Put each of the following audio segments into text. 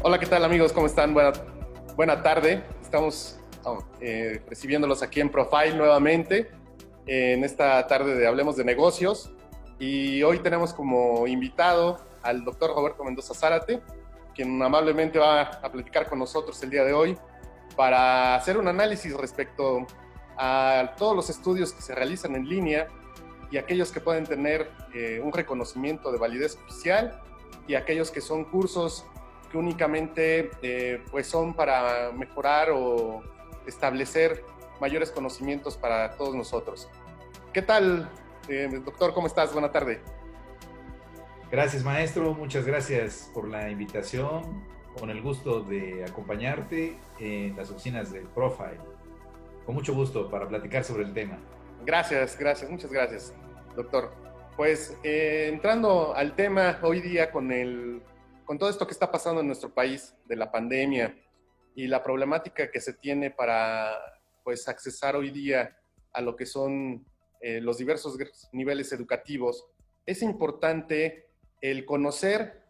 Hola, ¿qué tal amigos? ¿Cómo están? Buena tarde. Estamos recibiéndolos aquí en Profile nuevamente, en esta tarde de Hablemos de Negocios. Y hoy tenemos como invitado al doctor Roberto Mendoza Zárate, quien amablemente va a platicar con nosotros el día de hoy para hacer un análisis respecto a todos los estudios que se realizan en línea y aquellos que pueden tener un reconocimiento de validez oficial y aquellos que son cursos que únicamente pues son para mejorar o establecer mayores conocimientos para todos nosotros. ¿Qué tal, doctor? ¿Cómo estás? Buena tarde. Gracias, maestro. Muchas gracias por la invitación. Con el gusto de acompañarte en las oficinas de Profile. Con mucho gusto para platicar sobre el tema. Gracias, muchas gracias, doctor. Pues entrando al tema hoy día con todo esto que está pasando en nuestro país de la pandemia y la problemática que se tiene para pues accesar hoy día a lo que son los diversos niveles educativos, es importante el conocer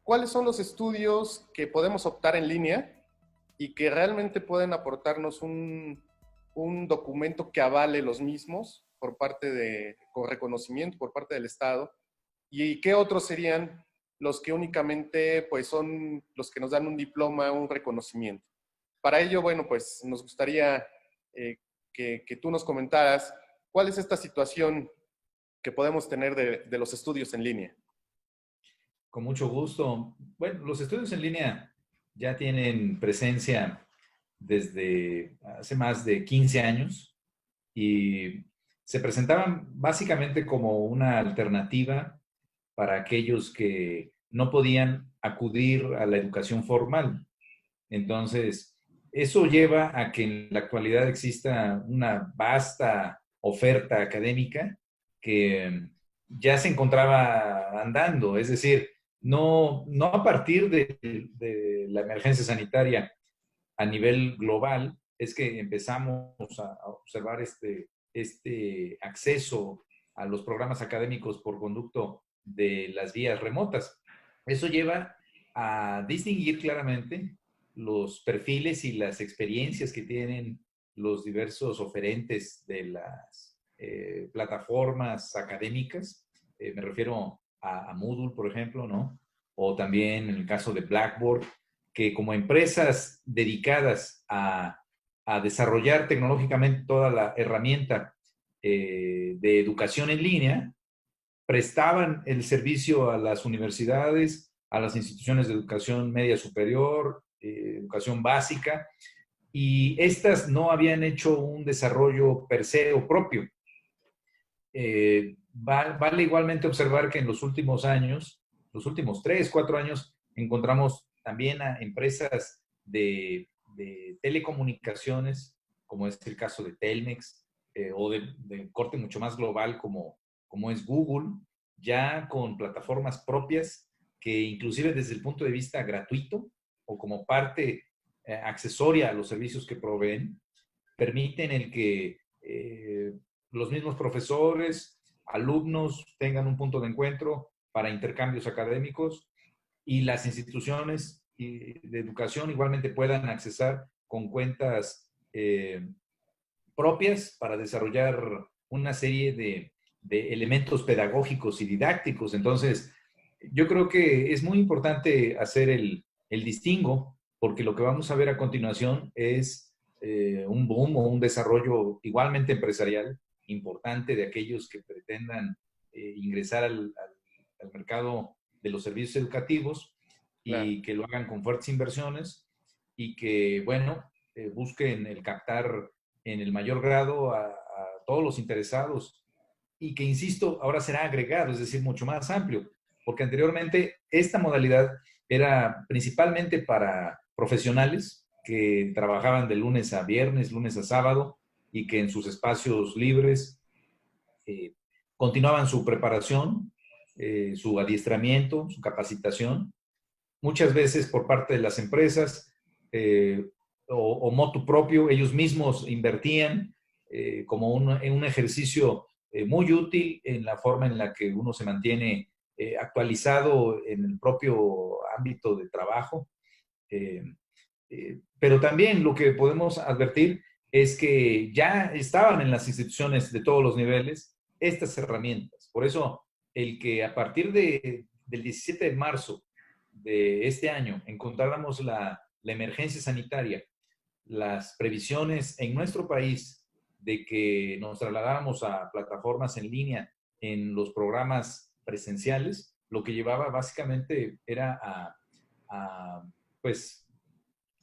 cuáles son los estudios que podemos optar en línea y que realmente pueden aportarnos un documento que avale los mismos con reconocimiento por parte del Estado, y qué otros serían los que únicamente pues son los que nos dan un diploma, un reconocimiento. Para ello, bueno, pues nos gustaría que tú nos comentaras cuál es esta situación que podemos tener de los estudios en línea. Con mucho gusto. Bueno, los estudios en línea ya tienen presencia desde hace más de 15 años y se presentaban básicamente como una alternativa para aquellos que no podían acudir a la educación formal. Entonces, eso lleva a que en la actualidad exista una vasta oferta académica que ya se encontraba andando. Es decir, no a partir de la emergencia sanitaria a nivel global es que empezamos a observar este acceso a los programas académicos por conducto de las vías remotas. Eso lleva a distinguir claramente los perfiles y las experiencias que tienen los diversos oferentes de las plataformas académicas. Me refiero a Moodle, por ejemplo, ¿no? O también en el caso de Blackboard, que como empresas dedicadas a desarrollar tecnológicamente toda la herramienta de educación en línea, prestaban el servicio a las universidades, a las instituciones de educación media superior, educación básica, y estas no habían hecho un desarrollo per se o propio. Vale igualmente observar que en los últimos años, los últimos 3, 4 años, encontramos también a empresas de telecomunicaciones, como es el caso de Telmex, o de corte mucho más global como es Google, ya con plataformas propias que inclusive desde el punto de vista gratuito o como parte accesoria a los servicios que proveen, permiten el que los mismos profesores, alumnos tengan un punto de encuentro para intercambios académicos y las instituciones de educación igualmente puedan accesar con cuentas propias para desarrollar una serie de elementos pedagógicos y didácticos. Entonces, yo creo que es muy importante hacer el distingo, porque lo que vamos a ver a continuación es un boom o un desarrollo igualmente empresarial importante de aquellos que pretendan ingresar al mercado de los servicios educativos y claro, que lo hagan con fuertes inversiones y que, bueno, busquen el captar en el mayor grado a todos los interesados y que, insisto, ahora será agregado, es decir, mucho más amplio, porque anteriormente esta modalidad era principalmente para profesionales que trabajaban de lunes a viernes, lunes a sábado, y que en sus espacios libres continuaban su preparación, su adiestramiento, su capacitación, muchas veces por parte de las empresas o motu propio, ellos mismos invertían como en un ejercicio muy útil en la forma en la que uno se mantiene actualizado en el propio ámbito de trabajo. Eh, pero también lo que podemos advertir es que ya estaban en las instituciones de todos los niveles estas herramientas. Por eso, el que a partir del 17 de marzo de este año encontráramos la emergencia sanitaria, las previsiones en nuestro país de que nos trasladáramos a plataformas en línea en los programas presenciales, lo que llevaba básicamente era a pues,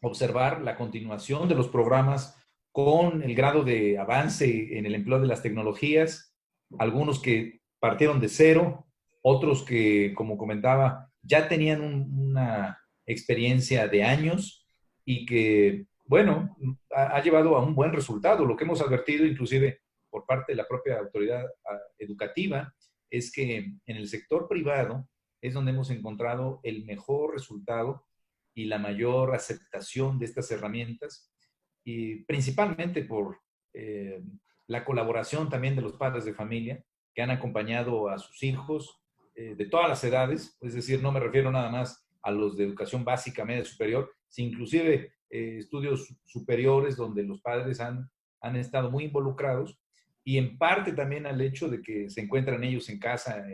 observar la continuación de los programas con el grado de avance en el empleo de las tecnologías, algunos que partieron de cero, otros que, como comentaba, ya tenían una experiencia de años y que, bueno, ha llevado a un buen resultado. Lo que hemos advertido, inclusive por parte de la propia autoridad educativa, es que en el sector privado es donde hemos encontrado el mejor resultado y la mayor aceptación de estas herramientas, y principalmente por la colaboración también de los padres de familia que han acompañado a sus hijos de todas las edades, es decir, no me refiero nada más a los de educación básica, media, superior, sino inclusive estudios superiores donde los padres han estado muy involucrados, y en parte también al hecho de que se encuentran ellos en casa,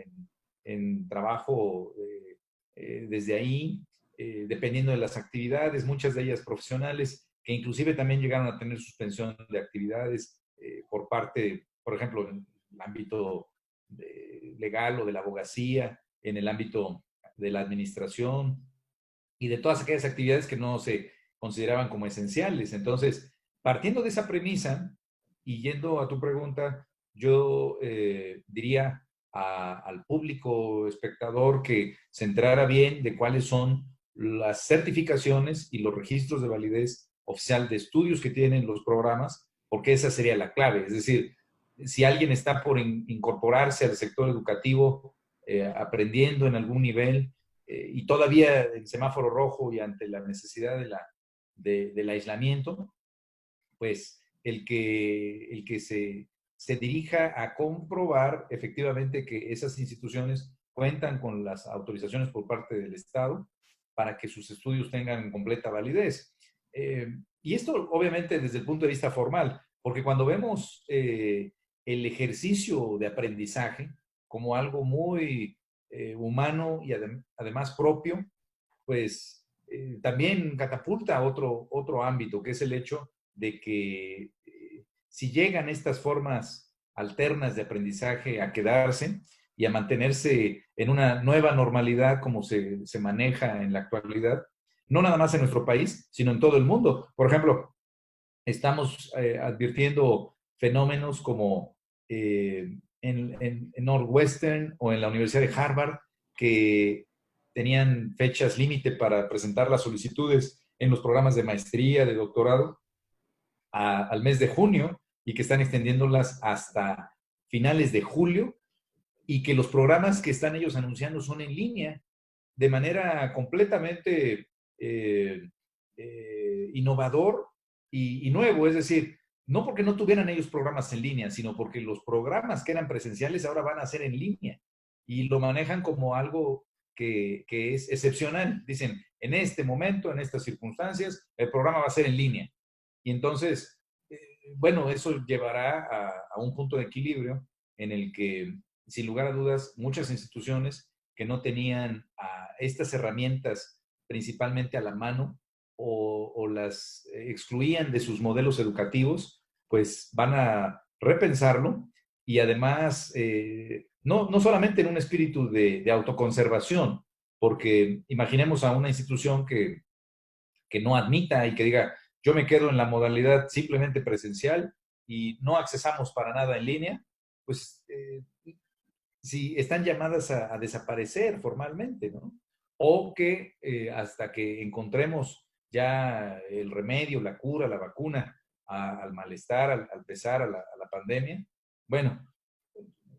en trabajo desde ahí, dependiendo de las actividades, muchas de ellas profesionales, que inclusive también llegaron a tener suspensión de actividades por parte, por ejemplo, en el ámbito legal o de la abogacía, en el ámbito de la administración y de todas aquellas actividades que no se consideraban como esenciales. Entonces, partiendo de esa premisa y yendo a tu pregunta, yo diría al público espectador que se enterara bien de cuáles son las certificaciones y los registros de validez oficial de estudios que tienen los programas, porque esa sería la clave. Es decir, si alguien está por incorporarse al sector educativo, aprendiendo en algún nivel, y todavía en semáforo rojo y ante la necesidad del aislamiento, pues el que se dirija a comprobar efectivamente que esas instituciones cuentan con las autorizaciones por parte del Estado para que sus estudios tengan completa validez. Y esto obviamente desde el punto de vista formal, porque cuando vemos el ejercicio de aprendizaje como algo muy humano y además propio, pues también catapulta a otro ámbito, que es el hecho de que si llegan estas formas alternas de aprendizaje a quedarse y a mantenerse en una nueva normalidad como se maneja en la actualidad, no nada más en nuestro país, sino en todo el mundo. Por ejemplo, estamos advirtiendo fenómenos como en Northwestern o en la Universidad de Harvard, que tenían fechas límite para presentar las solicitudes en los programas de maestría, de doctorado, al mes de junio, y que están extendiéndolas hasta finales de julio, y que los programas que están ellos anunciando son en línea, de manera completamente innovador y nuevo. Es decir, no porque no tuvieran ellos programas en línea, sino porque los programas que eran presenciales ahora van a ser en línea y lo manejan como algo que es excepcional. Dicen, en este momento, en estas circunstancias, el programa va a ser en línea. Y entonces, bueno, eso llevará a un punto de equilibrio en el que, sin lugar a dudas, muchas instituciones que no tenían estas herramientas principalmente a la mano o las excluían de sus modelos educativos, pues van a repensarlo y además no solamente en un espíritu de autoconservación, porque imaginemos a una institución que no admita y que diga, yo me quedo en la modalidad simplemente presencial y no accesamos para nada en línea, pues si están llamadas a desaparecer formalmente, ¿no? O que hasta que encontremos ya el remedio, la cura, la vacuna al malestar, al pesar, a la pandemia, bueno,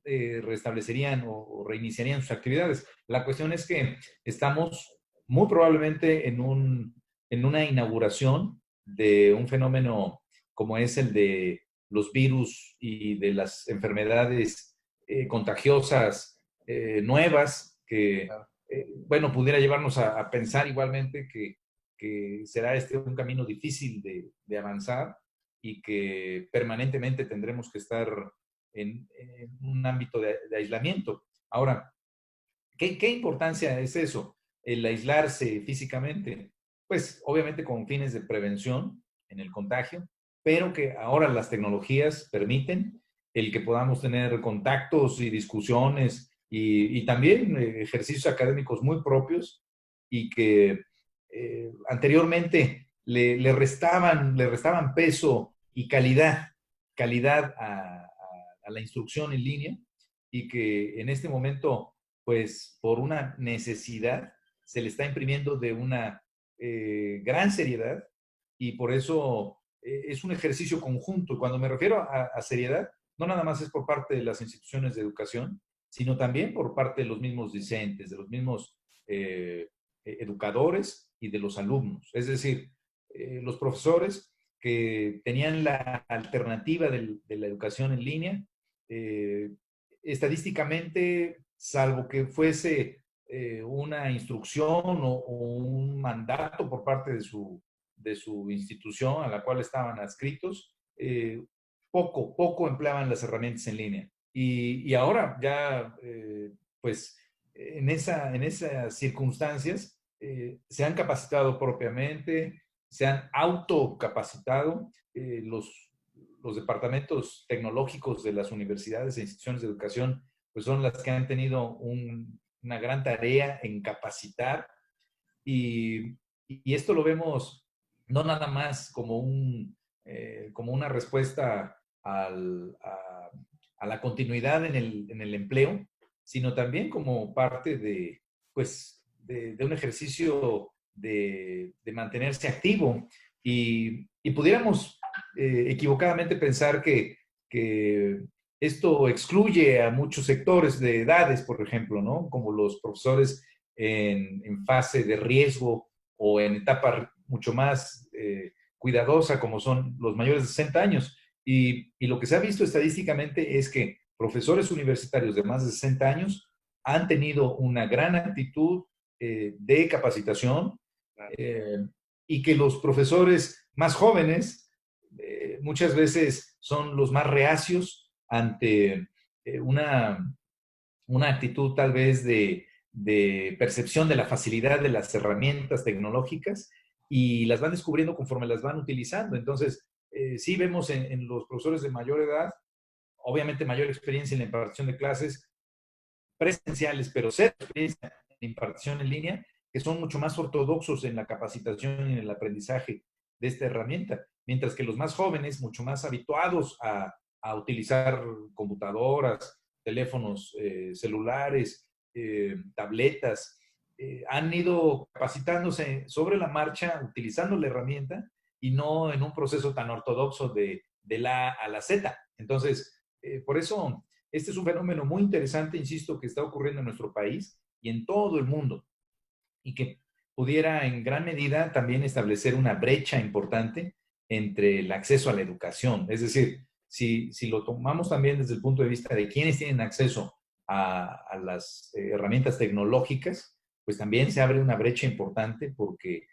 restablecerían o reiniciarían sus actividades. La cuestión es que estamos muy probablemente en una inauguración de un fenómeno como es el de los virus y de las enfermedades contagiosas nuevas que, bueno, pudiera llevarnos a pensar igualmente que será este un camino difícil de avanzar y que permanentemente tendremos que estar en un ámbito de aislamiento. Ahora, ¿qué importancia es eso? El aislarse físicamente, pues obviamente con fines de prevención en el contagio, pero que ahora las tecnologías permiten el que podamos tener contactos y discusiones y también ejercicios académicos muy propios y que anteriormente le restaban peso y calidad a la instrucción en línea y que en este momento, pues por una necesidad, se le está imprimiendo de una gran seriedad y por eso es un ejercicio conjunto. Cuando me refiero a seriedad, no nada más es por parte de las instituciones de educación, sino también por parte de los mismos discentes, de los mismos educadores y de los alumnos. Es decir, los profesores que tenían la alternativa de la educación en línea, eh, estadísticamente, salvo que fuese una instrucción o un mandato por parte de su institución a la cual estaban adscritos, poco empleaban las herramientas en línea. Y ahora ya, pues, en esas circunstancias, se han capacitado propiamente, se han autocapacitado los departamentos tecnológicos de las universidades e instituciones de educación, pues son las que han tenido una gran tarea en capacitar y esto lo vemos no nada más como, como una respuesta a la continuidad en el empleo, sino también como parte de, pues, de un ejercicio de mantenerse activo y pudiéramos equivocadamente pensar que esto excluye a muchos sectores de edades, por ejemplo, ¿no? Como los profesores en fase de riesgo o en etapa mucho más cuidadosa, como son los mayores de 60 años. Y lo que se ha visto estadísticamente es que profesores universitarios de más de 60 años han tenido una gran actitud de capacitación y que los profesores más jóvenes muchas veces son los más reacios ante una actitud tal vez de percepción de la facilidad de las herramientas tecnológicas y las van descubriendo conforme las van utilizando. Entonces, sí vemos en los profesores de mayor edad, obviamente mayor experiencia en la impartición de clases presenciales, pero cero experiencia en impartición en línea, que son mucho más ortodoxos en la capacitación y en el aprendizaje de esta herramienta, mientras que los más jóvenes, mucho más habituados a utilizar computadoras, teléfonos celulares, tabletas, han ido capacitándose sobre la marcha, utilizando la herramienta y no en un proceso tan ortodoxo de la A a la Z. Entonces, por eso, este es un fenómeno muy interesante, insisto, que está ocurriendo en nuestro país y en todo el mundo y que pudiera en gran medida también establecer una brecha importante entre el acceso a la educación. Es decir, si lo tomamos también desde el punto de vista de quienes tienen acceso a las herramientas tecnológicas, pues también se abre una brecha importante porque,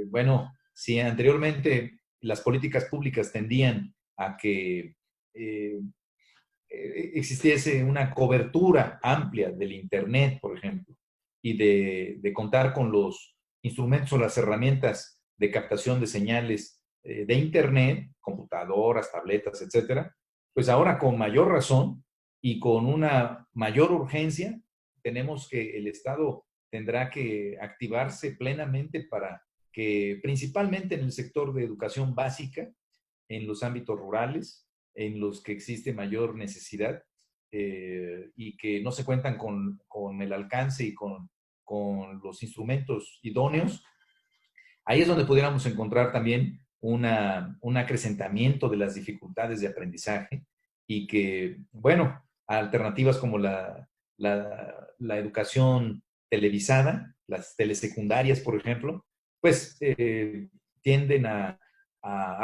bueno, si anteriormente las políticas públicas tendían a que existiese una cobertura amplia del Internet, por ejemplo, y de contar con los instrumentos o las herramientas de captación de señales de Internet, computadoras, tabletas, etcétera, pues ahora con mayor razón y con una mayor urgencia, tenemos que el Estado tendrá que activarse plenamente para que principalmente en el sector de educación básica, en los ámbitos rurales, en los que existe mayor necesidad y que no se cuentan con el alcance y con los instrumentos idóneos, ahí es donde pudiéramos encontrar también un acrecentamiento de las dificultades de aprendizaje y que, bueno, a alternativas como la educación televisada, las telesecundarias, por ejemplo, pues tienden a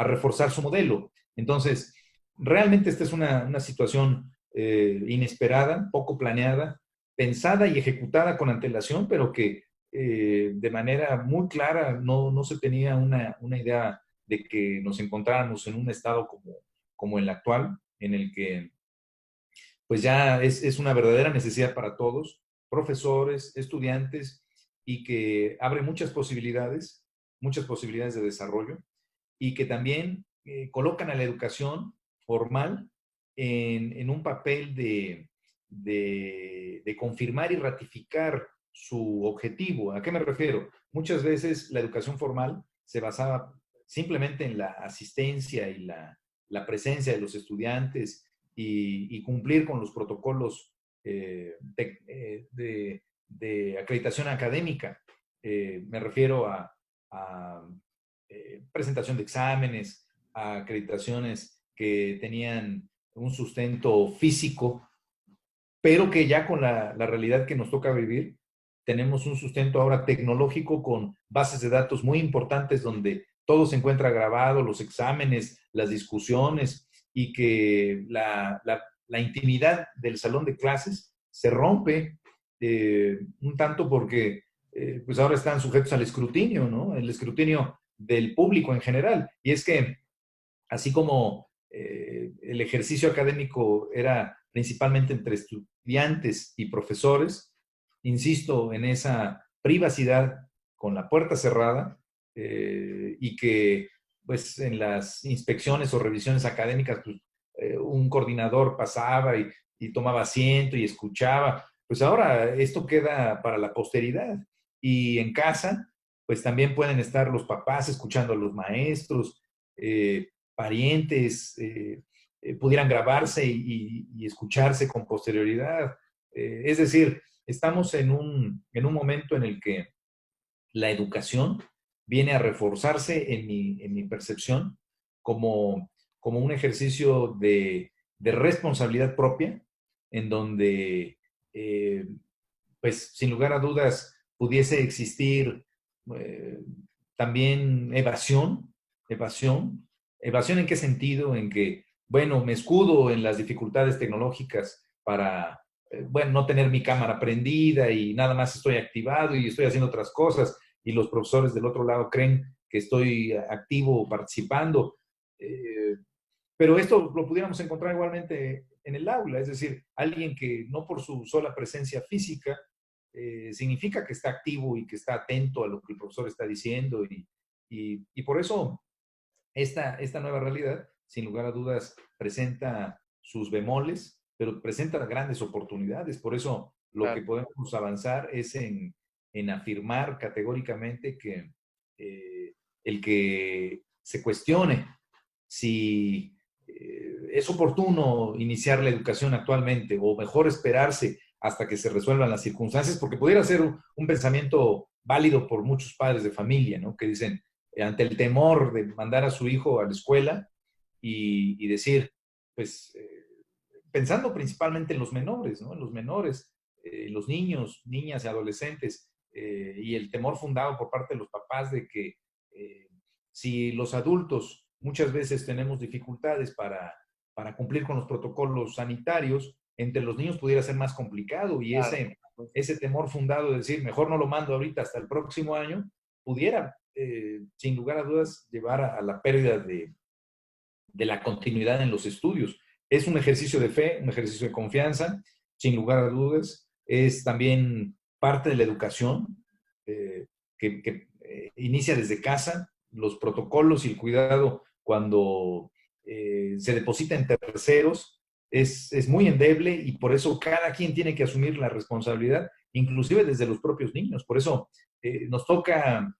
reforzar su modelo. Entonces, realmente esta es una situación inesperada, poco planeada, pensada y ejecutada con antelación, pero que de manera muy clara no se tenía una idea de que nos encontráramos en un estado como el actual, en el que pues ya es una verdadera necesidad para todos, profesores, estudiantes, y que abre muchas posibilidades de desarrollo, y que también colocan a la educación formal en un papel de confirmar y ratificar su objetivo. ¿A qué me refiero? Muchas veces la educación formal se basaba simplemente en la asistencia y la presencia de los estudiantes y cumplir con los protocolos de acreditación académica. Me refiero a presentación de exámenes, a acreditaciones que tenían un sustento físico, pero que ya con la realidad que nos toca vivir, tenemos un sustento ahora tecnológico con bases de datos muy importantes donde todo se encuentra grabado, los exámenes, las discusiones, y que la intimidad del salón de clases se rompe un tanto porque pues ahora están sujetos al escrutinio, ¿no? El escrutinio del público en general. Y es que así como el ejercicio académico era principalmente entre estudiantes y profesores, insisto en esa privacidad con la puerta cerrada, y que pues en las inspecciones o revisiones académicas pues, un coordinador pasaba y tomaba asiento y escuchaba. Pues ahora esto queda para la posteridad, y en casa pues también pueden estar los papás escuchando a los maestros, parientes pudieran grabarse y escucharse con posterioridad. Es decir, estamos en un momento en el que la educación viene a reforzarse en mi percepción como un ejercicio de responsabilidad propia, en donde, eh, pues, sin lugar a dudas, pudiese existir eh, también evasión. ¿Evasión en qué sentido? En que, bueno, me escudo en las dificultades tecnológicas para, bueno, no tener mi cámara prendida y nada más estoy activado y estoy haciendo otras cosas, y los profesores del otro lado creen que estoy activo participando. Eh, pero esto lo pudiéramos encontrar igualmente en el aula, es decir, alguien que no por su sola presencia física significa que está activo y que está atento a lo que el profesor está diciendo, y por eso esta nueva realidad, sin lugar a dudas, presenta sus bemoles, pero presenta grandes oportunidades. Por eso lo que Claro. podemos avanzar es en afirmar categóricamente que el que se cuestione si es oportuno iniciar la educación actualmente o mejor esperarse hasta que se resuelvan las circunstancias, porque pudiera ser un pensamiento válido por muchos padres de familia, ¿no? Que dicen, ante el temor de mandar a su hijo a la escuela y decir, pues, pensando principalmente en los menores, ¿no? En los menores, los niños, niñas y adolescentes, y el temor fundado por parte de los papás de que si los adultos muchas veces tenemos dificultades para cumplir con los protocolos sanitarios, entre los niños pudiera ser más complicado, y Claro. ese temor fundado de decir, mejor no lo mando ahorita hasta el próximo año, pudiera, sin lugar a dudas, llevar a la pérdida de la continuidad en los estudios. Es un ejercicio de fe, un ejercicio de confianza, sin lugar a dudas. Es también parte de la educación que inicia desde casa, los protocolos y el cuidado cuando se deposita en terceros es muy endeble, y por eso cada quien tiene que asumir la responsabilidad, inclusive desde los propios niños. Por eso nos toca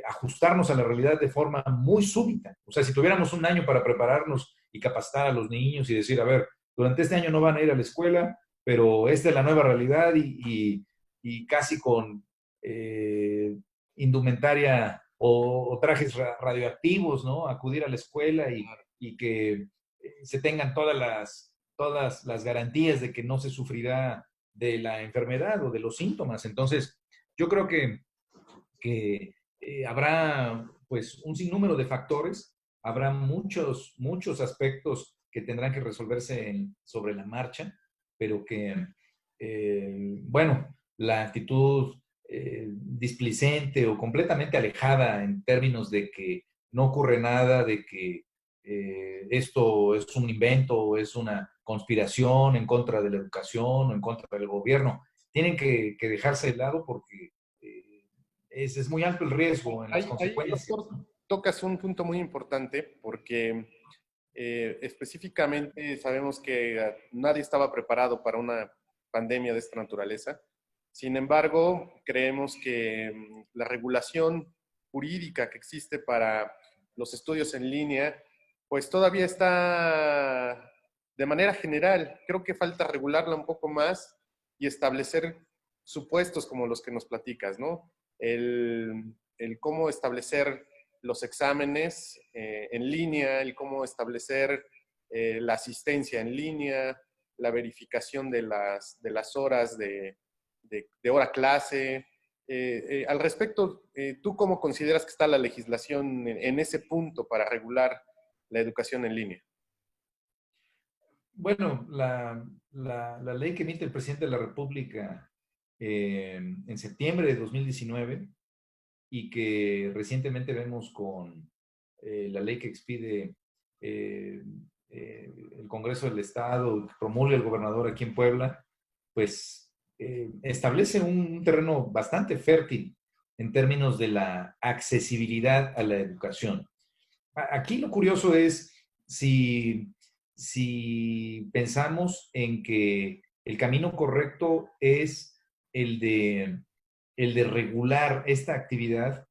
ajustarnos a la realidad de forma muy súbita. O sea, si tuviéramos un año para prepararnos y capacitar a los niños y decir, a ver, durante este año no van a ir a la escuela, pero esta es la nueva realidad, y casi con indumentaria o trajes radioactivos, ¿no? Acudir a la escuela y que se tengan todas todas las garantías de que no se sufrirá de la enfermedad o de los síntomas. Entonces, yo creo que habrá pues un sinnúmero de factores, habrá muchos aspectos que tendrán que resolverse sobre la marcha, pero bueno, la actitud displicente o completamente alejada en términos de que no ocurre nada, de que esto es un invento o es una conspiración en contra de la educación o en contra del gobierno, tienen que dejarse de lado porque es muy alto el riesgo en las Ahí, consecuencias, doctor, ¿no? tocas un punto muy importante porque específicamente sabemos que nadie estaba preparado para una pandemia de esta naturaleza. Sin embargo, creemos que la regulación jurídica que existe para los estudios en línea, pues todavía está de manera general. Creo que falta regularla un poco más y establecer supuestos como los que nos platicas, ¿no? El cómo establecer los exámenes en línea, el cómo establecer la asistencia en línea, la verificación de las horas de hora clase. Al respecto, ¿tú cómo consideras que está la legislación en ese punto para regular la educación en línea? Bueno, la ley que emite el presidente de la República en septiembre de 2019 y que recientemente vemos con la ley que expide eh, el Congreso del Estado, que promulga el gobernador aquí en Puebla, pues establece un terreno bastante fértil en términos de la accesibilidad a la educación. Aquí lo curioso es si pensamos en que el camino correcto es el de, el de regular esta actividad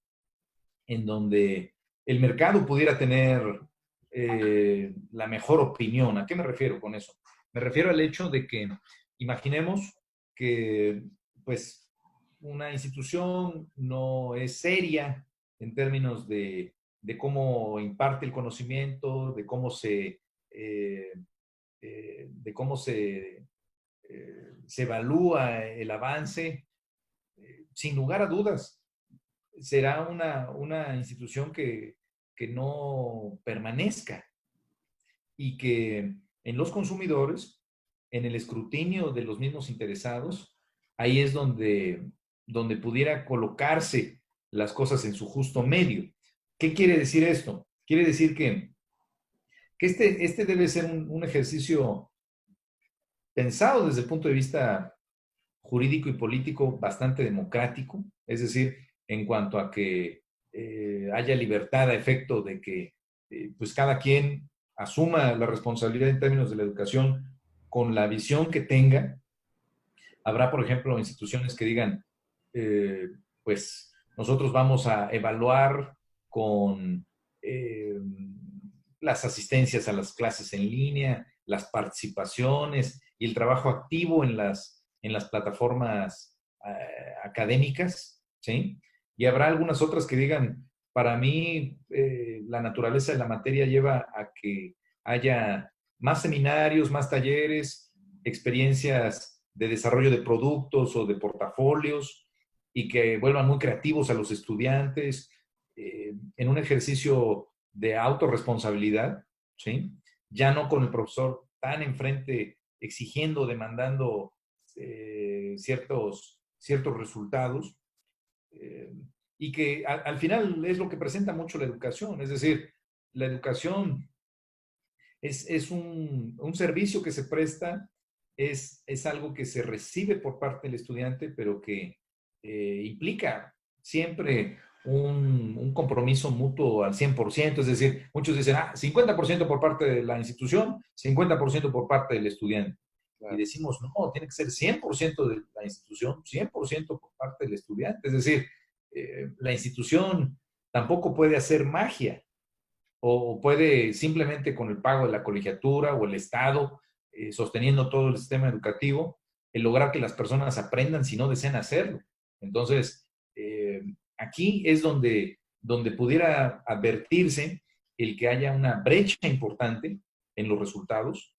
en donde el mercado pudiera tener la mejor opinión. ¿A qué me refiero con eso? Me refiero al hecho de que imaginemos que pues una institución no es seria en términos de cómo imparte el conocimiento, de cómo se evalúa el avance. Sin lugar a dudas, será una institución que no permanezca y que en los consumidores, en el escrutinio de los mismos interesados, ahí es donde pudiera colocarse las cosas en su justo medio. ¿Qué quiere decir esto? Quiere decir que este debe ser un ejercicio pensado desde el punto de vista jurídico y político bastante democrático, es decir, en cuanto a que haya libertad a efecto de que pues cada quien asuma la responsabilidad en términos de la educación con la visión que tenga. Habrá, por ejemplo, instituciones que digan, eh, pues nosotros vamos a evaluar con eh, las asistencias a las clases en línea, las participaciones y el trabajo activo en las plataformas académicas, ¿sí? Y habrá algunas otras que digan, para mí la naturaleza de la materia lleva a que haya más seminarios, más talleres, experiencias de desarrollo de productos o de portafolios y que vuelvan muy creativos a los estudiantes en un ejercicio de autorresponsabilidad, ¿sí? Ya no con el profesor tan enfrente exigiendo, demandando ciertos resultados, eh, y que al final es lo que presenta mucho la educación, es decir, la educación es un servicio que se presta, es algo que se recibe por parte del estudiante, pero que implica siempre un compromiso mutuo al 100%, es decir, muchos dicen, 50% por parte de la institución, 50% por parte del estudiante. Y Claro. decimos, no, tiene que ser 100% de la institución, 100% por parte del estudiante. Es decir, la institución tampoco puede hacer magia o puede simplemente con el pago de la colegiatura o el Estado, sosteniendo todo el sistema educativo, el lograr que las personas aprendan si no desean hacerlo. Entonces, aquí es donde pudiera advertirse el que haya una brecha importante en los resultados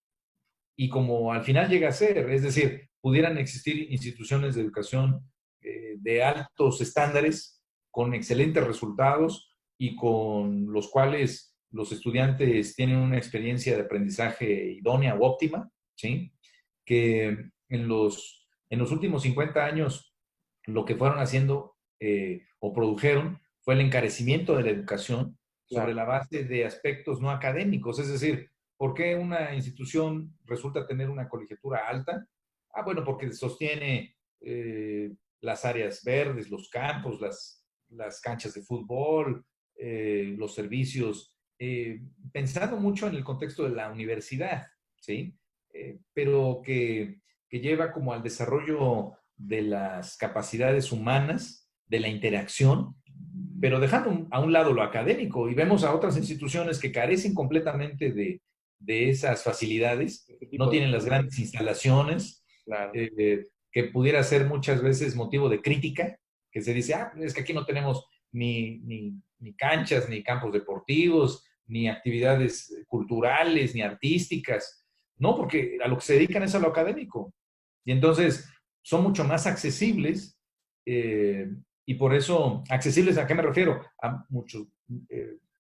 y como al final llega a ser, es decir, pudieran existir instituciones de educación de altos estándares, con excelentes resultados y con los cuales los estudiantes tienen una experiencia de aprendizaje idónea o óptima, ¿sí? Que en los últimos 50 años lo que fueron haciendo o produjeron fue el encarecimiento de la educación sobre Claro. la base de aspectos no académicos, es decir, ¿por qué una institución resulta tener una colegiatura alta? Ah, bueno, porque sostiene las áreas verdes, los campos, las canchas de fútbol, los servicios, pensando mucho en el contexto de la universidad, ¿sí? Pero que lleva como al desarrollo de las capacidades humanas, de la interacción, pero dejando a un lado lo académico y vemos a otras instituciones que carecen completamente de esas facilidades, Este no tipo de tienen las cosas. grandes instalaciones, Claro. que pudiera ser muchas veces motivo de crítica, que se dice, ah, es que aquí no tenemos ni canchas, ni campos deportivos, ni actividades culturales, ni artísticas. No, porque a lo que se dedican es a lo académico. Y entonces son mucho más accesibles y por eso, accesibles, ¿a qué me refiero? A muchos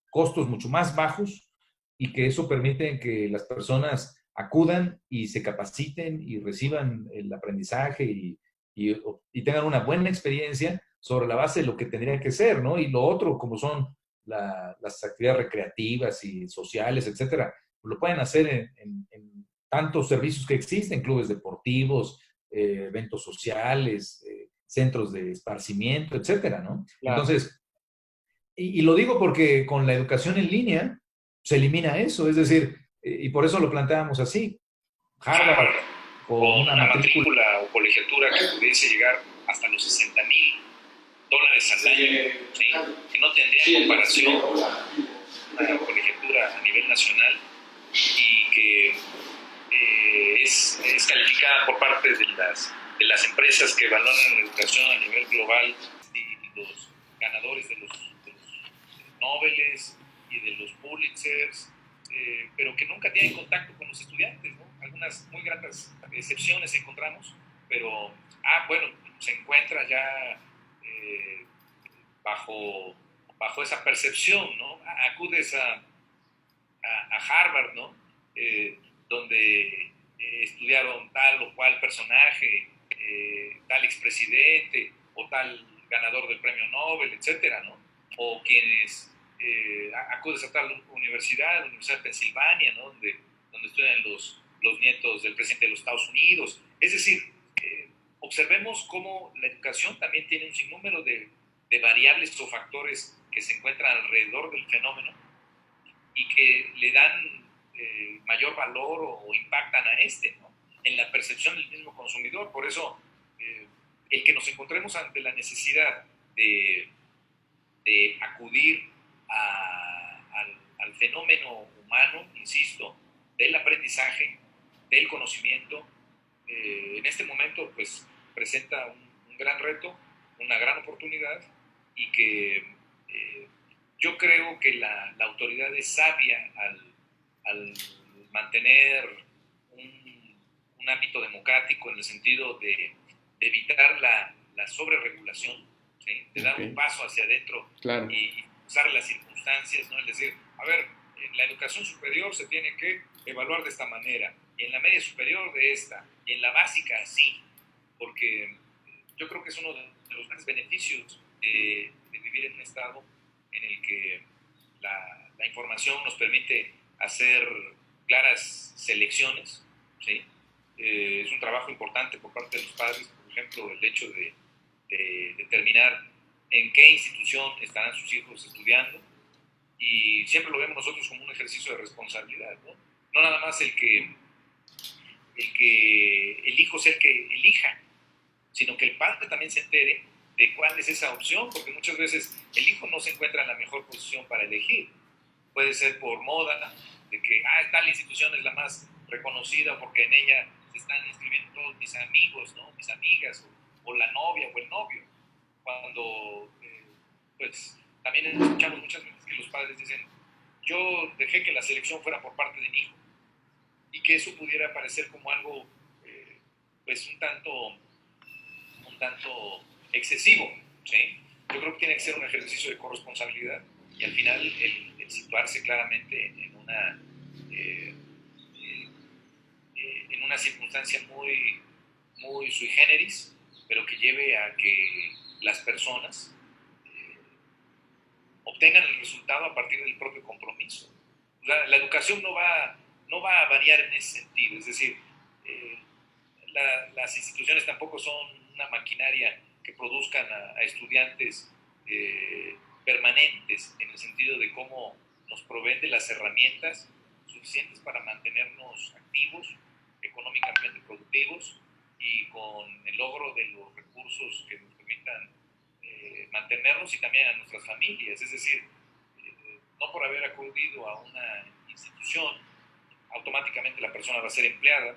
costos mucho más bajos y que eso permite que las personas acudan y se capaciten y reciban el aprendizaje y tengan una buena experiencia sobre la base de lo que tendría que ser, ¿no? Y lo otro, como son las actividades recreativas y sociales, etcétera, pues lo pueden hacer en tantos servicios que existen, clubes deportivos, eventos sociales, centros de esparcimiento, etcétera, ¿no? Claro. Entonces, y lo digo porque con la educación en línea se elimina eso, es decir, y por eso lo planteamos así. Harvard, Harvard, con con una una matrícula. matrícula o colegiatura que pudiese llegar hasta los $60,000 al año, ¿sí? Que no tendría comparación con una colegiatura a nivel nacional y que es calificada por parte de las empresas que valoran la educación a nivel global y los ganadores de los Nobeles y de los Pulitzers, pero que nunca tienen contacto con los estudiantes, ¿no? Algunas muy grandes excepciones encontramos, pero, bueno, se encuentra ya bajo, bajo esa percepción, ¿no? Acudes a Harvard, ¿no? Donde estudiaron tal o cual personaje, tal expresidente o tal ganador del premio Nobel, etcétera, ¿no? O quienes acudes a tal universidad, la Universidad de Pensilvania, ¿no? Donde estudian los nietos del presidente de los Estados Unidos. Es decir, observemos cómo la educación también tiene un sinnúmero de variables o factores que se encuentran alrededor del fenómeno y que le dan mayor valor o impactan a ¿no? En la percepción del mismo consumidor. Por eso, el que nos encontremos ante la necesidad de acudir al fenómeno humano, insisto, del aprendizaje, del conocimiento, en este momento pues presenta un gran reto, una gran oportunidad y que yo creo que la autoridad es sabia al mantener un ámbito democrático en el sentido de evitar la sobreregulación, ¿sí? De dar un paso hacia adentro Claro. y usar las circunstancias, ¿no? Es decir, a ver, en la educación superior se tiene que evaluar de esta manera, y en la media superior de esta, y en la básica así, porque yo creo que es uno de los grandes beneficios de vivir en un estado en el que la información nos permite hacer claras selecciones, ¿sí? Es un trabajo importante por parte de los padres, por ejemplo, el hecho de determinar en qué institución estarán sus hijos estudiando, y siempre lo vemos nosotros como un ejercicio de responsabilidad, ¿no? No nada más el hijo sea el que elija, sino que el padre también se entere de cuál es esa opción, porque muchas veces el hijo no se encuentra en la mejor posición para elegir. Puede ser por moda, de que tal institución es la más reconocida porque en ella se están inscribiendo todos mis amigos, ¿no? Mis amigas, o la novia o el novio. Cuando, pues, también escuchamos muchas veces que los padres dicen, yo dejé que la selección fuera por parte de mi hijo, y que eso pudiera parecer como algo pues un tanto excesivo, ¿sí? Yo creo que tiene que ser un ejercicio de corresponsabilidad y al final el situarse claramente eh, eh, en una circunstancia muy sui generis, pero que lleve a que las personas obtengan el resultado a partir del propio compromiso. La educación no va a variar en ese sentido, es decir, eh, las instituciones tampoco son una maquinaria que produzcan a estudiantes permanentes en el sentido de cómo nos proveen de las herramientas suficientes para mantenernos activos, económicamente productivos y con el logro de los recursos que nos permitan mantenernos y también a nuestras familias. Es decir, no por haber acudido a una institución, automáticamente la persona va a ser empleada,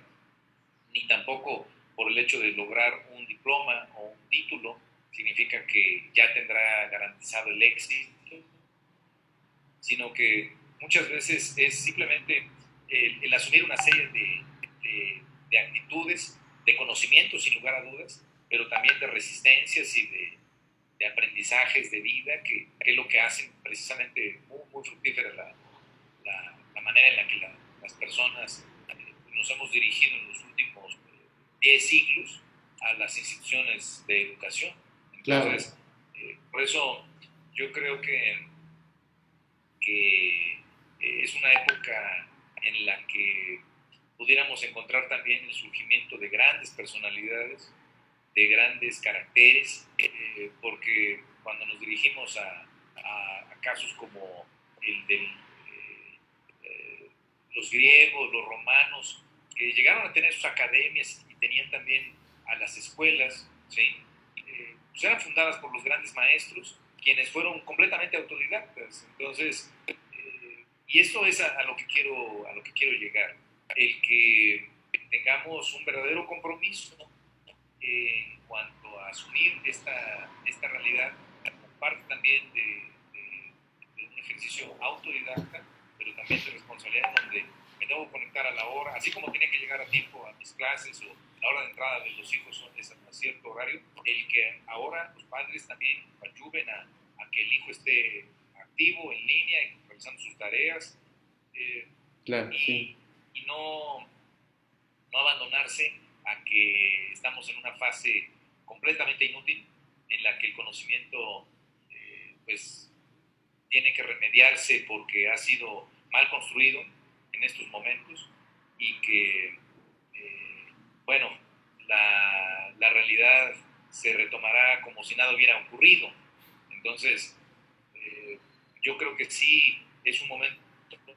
ni tampoco por el hecho de lograr un diploma o un título significa que ya tendrá garantizado el éxito, sino que muchas veces es simplemente el asumir una serie de actitudes, de conocimientos sin lugar a dudas, pero también de resistencias y de aprendizajes de vida, que es lo que hacen precisamente muy fructífera la manera en la que las personas nos hemos dirigido en los últimos 10 siglos a las instituciones de educación. Entonces, claro. Por eso yo creo que es una época en la que pudiéramos encontrar también el surgimiento de grandes personalidades, de grandes caracteres, porque cuando nos dirigimos a casos como el de los griegos, los romanos, que llegaron a tener sus academias y tenían también a las escuelas, ¿sí? Pues eran fundadas por los grandes maestros, quienes fueron completamente autodidactas. Entonces, y esto es a lo que quiero llegar, el que tengamos un verdadero compromiso en cuanto a asumir esta realidad como parte también de un ejercicio autodidacta, pero también de responsabilidad, donde me debo conectar a la hora, así como tenía que llegar a tiempo a mis clases, o la hora de entrada de los hijos es a cierto horario, el que ahora los padres también ayuden a que el hijo esté activo, en línea, realizando sus tareas, claro, sí. Y no abandonarse a que estamos en una fase completamente inútil en la que el conocimiento pues tiene que remediarse porque ha sido mal construido en estos momentos y que bueno, la realidad se retomará como si nada hubiera ocurrido. Entonces yo creo que sí es un momento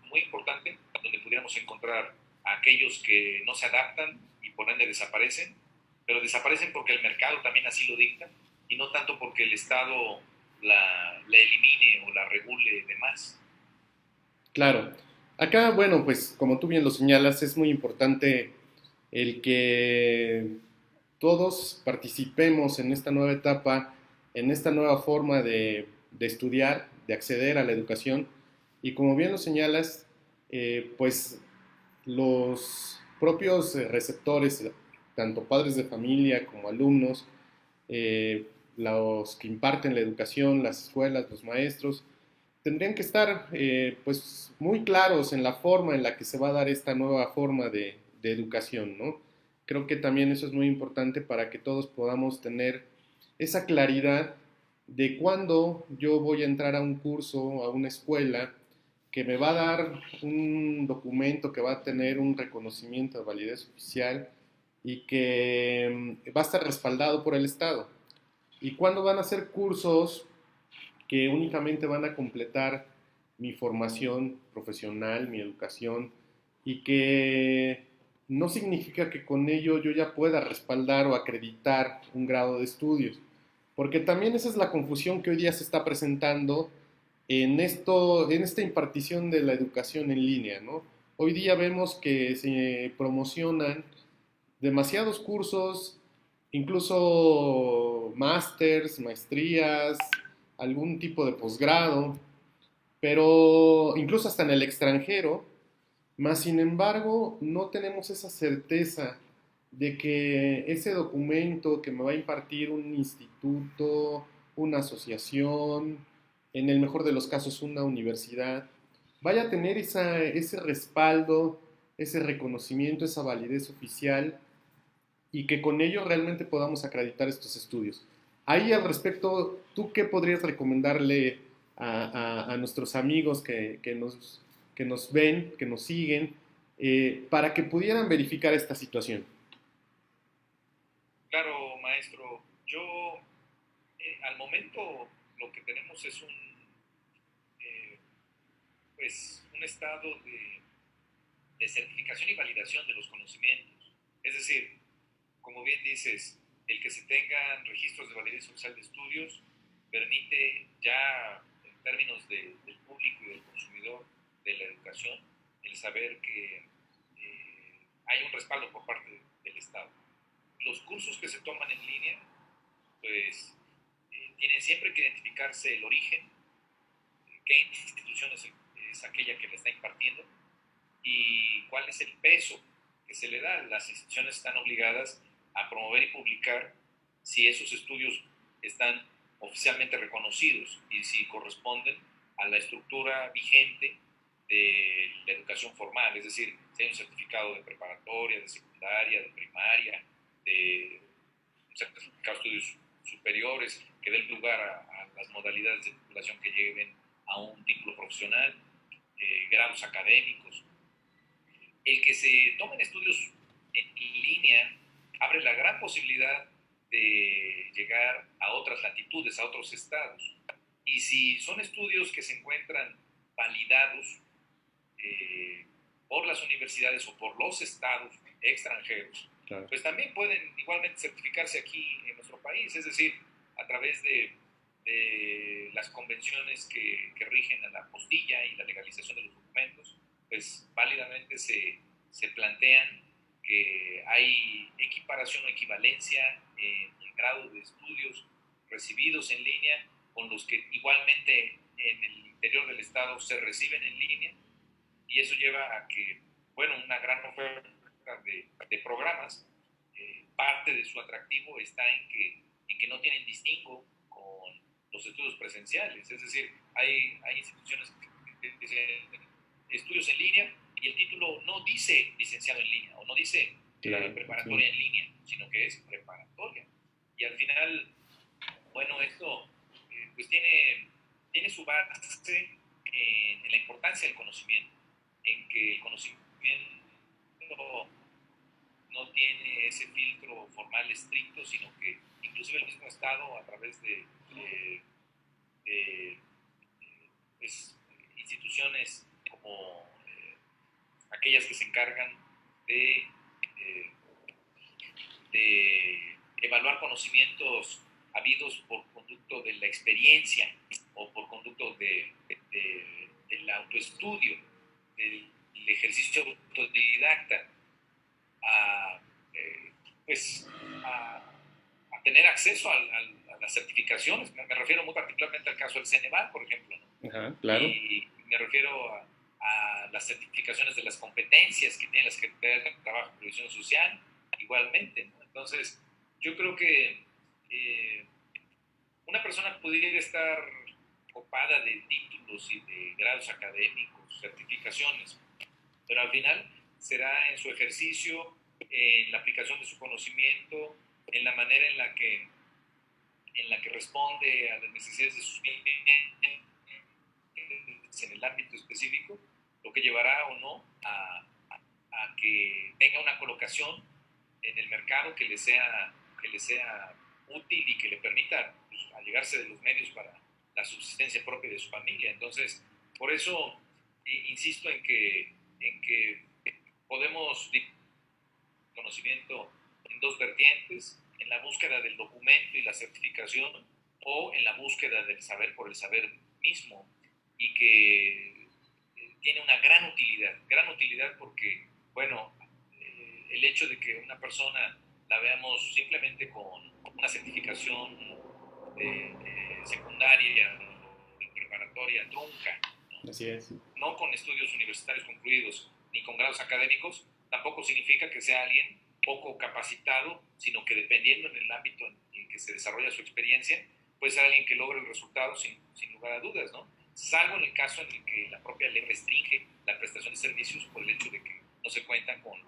muy importante donde pudiéramos encontrar a aquellos que no se adaptan y por ende desaparecen, pero desaparecen porque el mercado también así lo dicta y no tanto porque el Estado la elimine o la regule de más. Claro. Acá, bueno, pues como tú bien lo señalas, es muy importante el que todos participemos en esta nueva etapa, en esta nueva forma de estudiar, de acceder a la educación. Y como bien lo señalas, pues los propios receptores, tanto padres de familia como alumnos, los que imparten la educación, las escuelas, los maestros, tendrían que estar pues muy claros en la forma en la que se va a dar esta nueva forma de educación, ¿no? Creo que también eso es muy importante para que todos podamos tener esa claridad de cuándo yo voy a entrar a un curso, a una escuela, que me va a dar un documento que va a tener un reconocimiento de validez oficial y que va a estar respaldado por el Estado. Y cuándo van a ser cursos que únicamente van a completar mi formación profesional, mi educación, y que no significa que con ello yo ya pueda respaldar o acreditar un grado de estudios, porque también esa es la confusión que hoy día se está presentando en esta impartición de la educación en línea, ¿no? Hoy día vemos que se promocionan demasiados cursos, incluso másters, maestrías, algún tipo de posgrado, pero incluso hasta en el extranjero, Mas, sin embargo, no tenemos esa certeza de que ese documento que me va a impartir un instituto, una asociación, en el mejor de los casos una universidad, vaya a tener ese respaldo, ese reconocimiento, esa validez oficial y que con ello realmente podamos acreditar estos estudios. Ahí al respecto, ¿tú qué podrías recomendarle a nuestros amigos que nos ven, que nos siguen, para que pudieran verificar esta situación? Claro, maestro. Yo, al momento, lo que tenemos es eh, un estado de certificación y validación de los conocimientos. Es decir, como bien dices, el que se tengan registros de validez oficial de estudios permite ya, en términos del público y del consumidor de la educación, el saber que hay un respaldo por parte del Estado. Los cursos que se toman en línea, pues, tienen siempre que identificarse el origen, qué institución es aquella que le está impartiendo y cuál es el peso que se le da. Las instituciones están obligadas a promover y publicar si esos estudios están oficialmente reconocidos y si corresponden a la estructura vigente de la educación formal, es decir, si hay un certificado de preparatoria, de secundaria, de primaria, de un certificado de estudios superiores que den lugar a las modalidades de titulación que lleven a un título profesional, grados académicos. El que se tomen estudios en línea abre la gran posibilidad de llegar a otras latitudes, a otros estados. Y si son estudios que se encuentran validados por las universidades o por los estados extranjeros, claro, pues también pueden igualmente certificarse aquí en nuestro país, es decir, a través de las convenciones que rigen a la apostilla y la legalización de los documentos, pues válidamente se plantean que hay equiparación o equivalencia en el grado de estudios recibidos en línea con los que igualmente en el interior del estado se reciben en línea, y eso lleva a que, bueno, una gran oferta de programas, parte de su atractivo está en que no tienen distingo con los estudios presenciales, es decir, hay instituciones que dicen estudios en línea y el título no dice licenciado en línea o no dice claro, preparatoria en línea, sino que es preparatoria. Y al final, bueno, esto pues tiene su base en la importancia del conocimiento, en que el conocimiento no tiene ese filtro formal estricto, sino que inclusive el mismo Estado, a través de pues, instituciones como aquellas que se encargan de, eh, de evaluar conocimientos habidos por conducto de la experiencia o por conducto del autoestudio, del ejercicio autodidacta, a, pues, a tener acceso a las certificaciones. Me refiero muy particularmente al caso del Ceneval, por ejemplo, ¿no? Ajá, claro. Y me refiero a las certificaciones de las competencias que tiene la Secretaría de Trabajo y Previsión Social, igualmente, ¿no? Entonces, yo creo que una persona pudiera estar copada de títulos y de grados académicos, certificaciones, pero al final será en su ejercicio, en la aplicación de su conocimiento, en la manera en la que responde a las necesidades de sus clientes en el ámbito específico, lo que llevará o no a que tenga una colocación en el mercado que le sea útil y que le permita, pues, allegarse de los medios para la subsistencia propia de su familia. Entonces, por eso insisto en que podemos conocimiento en dos vertientes: en la búsqueda del documento y la certificación, o en la búsqueda del saber por el saber mismo, y que tiene una gran utilidad porque, bueno, el hecho de que una persona la veamos simplemente con una certificación de secundaria o de preparatoria trunca, ¿no? Así es. No con estudios universitarios concluidos, ni con grados académicos, tampoco significa que sea alguien poco capacitado, sino que dependiendo en el ámbito en que se desarrolla su experiencia, puede ser alguien que logre el resultado sin lugar a dudas, ¿no? Salvo en el caso en el que la propia ley restringe la prestación de servicios por el hecho de que no se cuentan con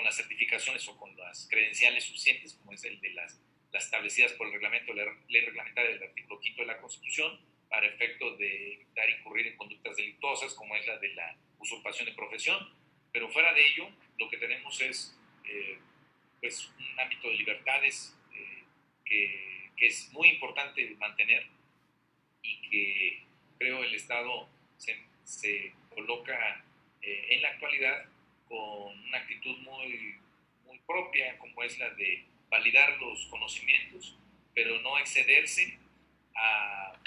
las certificaciones o con las credenciales suficientes, como es el de las establecidas por el reglamento, la ley reglamentaria del artículo 5 de la Constitución, para efecto de evitar incurrir en conductas delictuosas, como es la de la usurpación de profesión. Pero fuera de ello, lo que tenemos es pues un ámbito de libertades que es muy importante mantener y que creo el Estado se coloca en la actualidad con una actitud muy propia, como es la de validar los conocimientos, pero no excederse a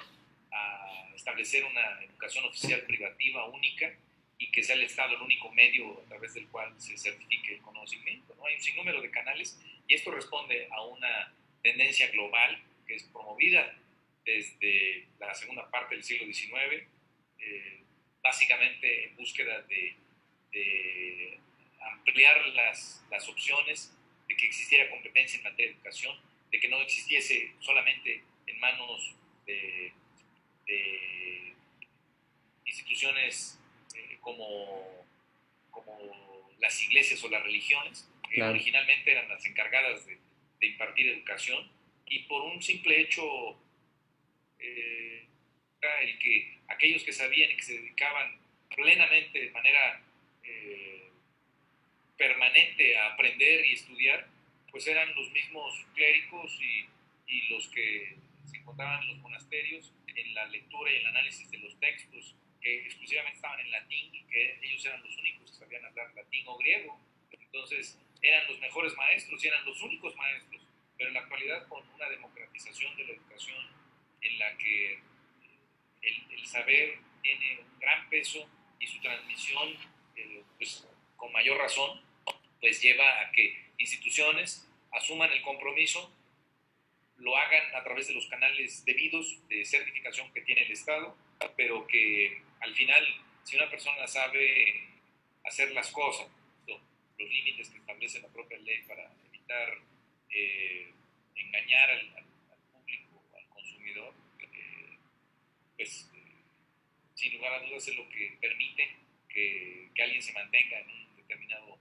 establecer una educación oficial privativa única y que sea el Estado el único medio a través del cual se certifique el conocimiento, ¿no? Hay un sinnúmero de canales y esto responde a una tendencia global que es promovida desde la segunda parte del siglo XIX, básicamente en búsqueda de ampliar las opciones, de que existiera competencia en materia de educación, de que no existiese solamente en manos de instituciones como las iglesias o las religiones, que Claro. originalmente eran las encargadas de impartir educación, y por un simple hecho, el que aquellos que sabían y que se dedicaban plenamente de manera permanente a aprender y estudiar, pues eran los mismos clérigos y los que se encontraban en los monasterios en la lectura y el análisis de los textos que exclusivamente estaban en latín y que ellos eran los únicos que sabían hablar latín o griego. Entonces eran los mejores maestros y eran los únicos maestros, pero en la actualidad con una democratización de la educación en la que el saber tiene un gran peso y su transmisión, pues con mayor razón, pues lleva a que instituciones asuman el compromiso, lo hagan a través de los canales debidos de certificación que tiene el Estado, pero que al final, si una persona sabe hacer las cosas, los límites que establece la propia ley para evitar engañar al público, al consumidor, pues sin lugar a dudas es lo que permite que alguien se mantenga en un determinado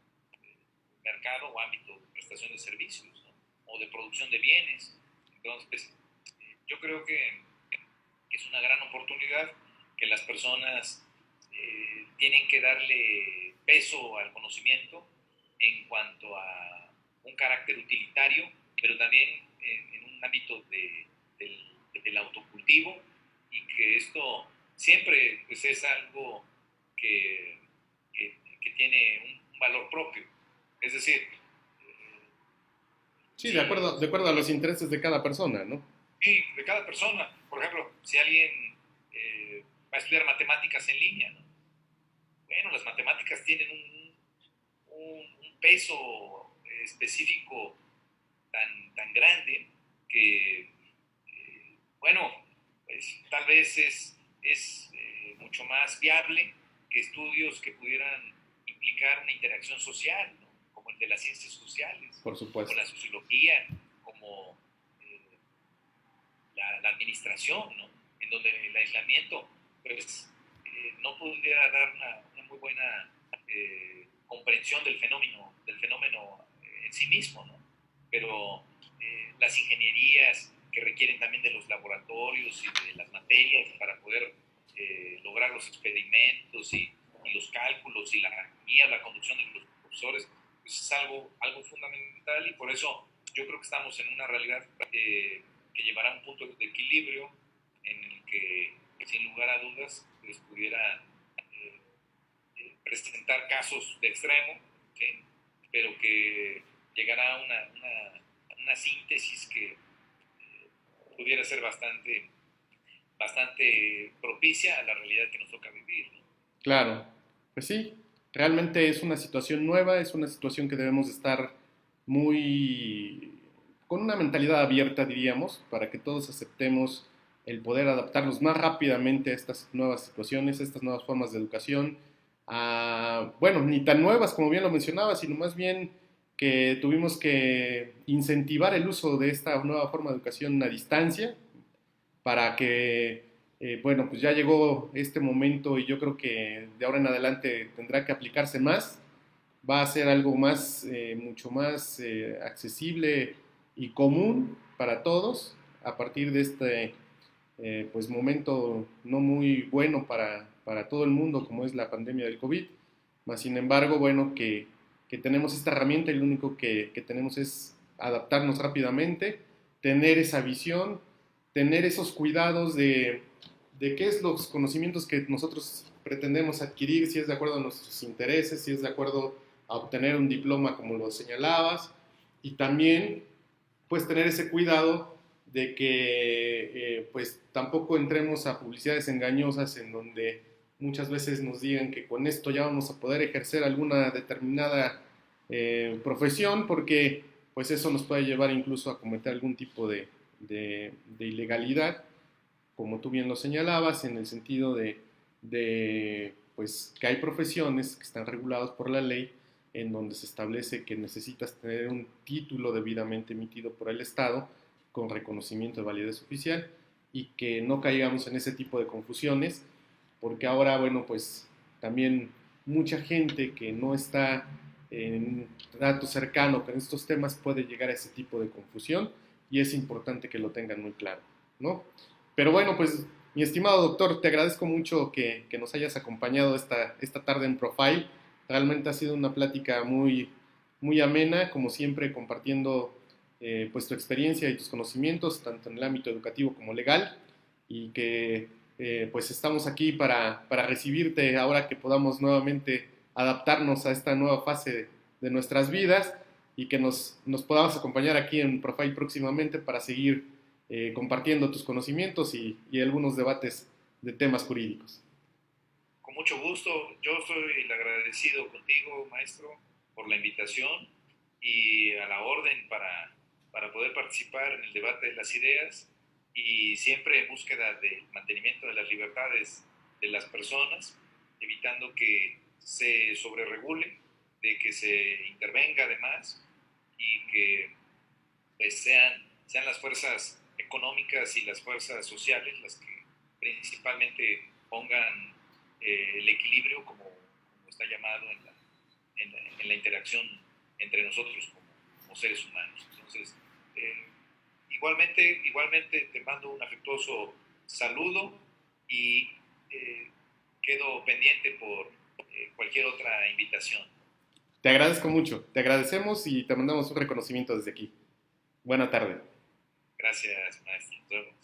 mercado o ámbito de prestación de servicios, ¿no? O de producción de bienes. Entonces, yo creo que es una gran oportunidad que las personas tienen que darle peso al conocimiento en cuanto a un carácter utilitario, pero también en un ámbito del autocultivo, y que esto siempre pues, es algo que tiene un valor propio. Es decir, Sí, de acuerdo a los intereses de cada persona, ¿no? sí, de cada persona. Por ejemplo, si alguien va a estudiar matemáticas en línea, ¿no? Bueno, las matemáticas tienen un peso específico tan grande que, bueno, pues tal vez es mucho más viable que estudios que pudieran implicar una interacción social, ¿no? Como el de las ciencias sociales, Por supuesto. como la sociología, como la administración, ¿no? En donde el aislamiento pues, no pudiera dar una muy buena comprensión del fenómeno en sí mismo, ¿no? Pero las ingenierías que requieren también de los laboratorios y de las materias para poder lograr los experimentos y los cálculos y la guía, la conducción de los profesores, pues es algo fundamental, y por eso yo creo que estamos en una realidad que llevará a un punto de equilibrio en el que, sin lugar a dudas, pues pudiera presentar casos de extremo, ¿sí? Pero que llegará a una síntesis que pudiera ser bastante propicia a la realidad que nos toca vivir, ¿no? Claro, pues sí, realmente es una situación nueva, es una situación que debemos estar muy con una mentalidad abierta, diríamos, para que todos aceptemos el poder adaptarnos más rápidamente a estas nuevas situaciones, a estas nuevas formas de educación, bueno, ni tan nuevas como bien lo mencionaba, sino más bien que tuvimos que incentivar el uso de esta nueva forma de educación a distancia para que, bueno, pues ya llegó este momento y yo creo que de ahora en adelante tendrá que aplicarse más, va a ser algo más, mucho más accesible y común para todos a partir de este pues momento no muy bueno para todo el mundo como es la pandemia del COVID, más sin embargo, bueno, que tenemos esta herramienta y lo único que tenemos es adaptarnos rápidamente, tener esa visión, tener esos cuidados de qué es los conocimientos que nosotros pretendemos adquirir, si es de acuerdo a nuestros intereses, si es de acuerdo a obtener un diploma como lo señalabas, y también pues tener ese cuidado de que pues tampoco entremos a publicidades engañosas en donde muchas veces nos digan que con esto ya vamos a poder ejercer alguna determinada profesión, porque pues eso nos puede llevar incluso a cometer algún tipo de ilegalidad, como tú bien lo señalabas, en el sentido pues, que hay profesiones que están reguladas por la ley en donde se establece que necesitas tener un título debidamente emitido por el Estado con reconocimiento de validez oficial y que no caigamos en ese tipo de confusiones, porque ahora, bueno, pues también mucha gente que no está en trato cercano con estos temas puede llegar a ese tipo de confusión y es importante que lo tengan muy claro, ¿no? Pero bueno, pues mi estimado doctor, te agradezco mucho que nos hayas acompañado esta tarde en Profile. Realmente ha sido una plática muy, muy amena, como siempre, compartiendo pues tu experiencia y tus conocimientos, tanto en el ámbito educativo como legal, y que pues estamos aquí para recibirte ahora que podamos nuevamente adaptarnos a esta nueva fase de nuestras vidas y que nos podamos acompañar aquí en Profile próximamente para seguir compartiendo tus conocimientos y algunos debates de temas jurídicos. Con mucho gusto, yo soy el agradecido contigo, maestro, por la invitación y a la orden para poder participar en el debate de las ideas y siempre en búsqueda del mantenimiento de las libertades de las personas, evitando que se sobreregule, de que se intervenga además y que pues, sean las fuerzas económicas y las fuerzas sociales las que principalmente pongan el equilibrio como está llamado en la interacción entre nosotros como seres humanos. Entonces, igualmente te mando un afectuoso saludo y quedo pendiente por cualquier otra invitación. Te agradezco mucho, te agradecemos y te mandamos un reconocimiento desde aquí. Buena tarde. Gracias, maestro. Nos vemos.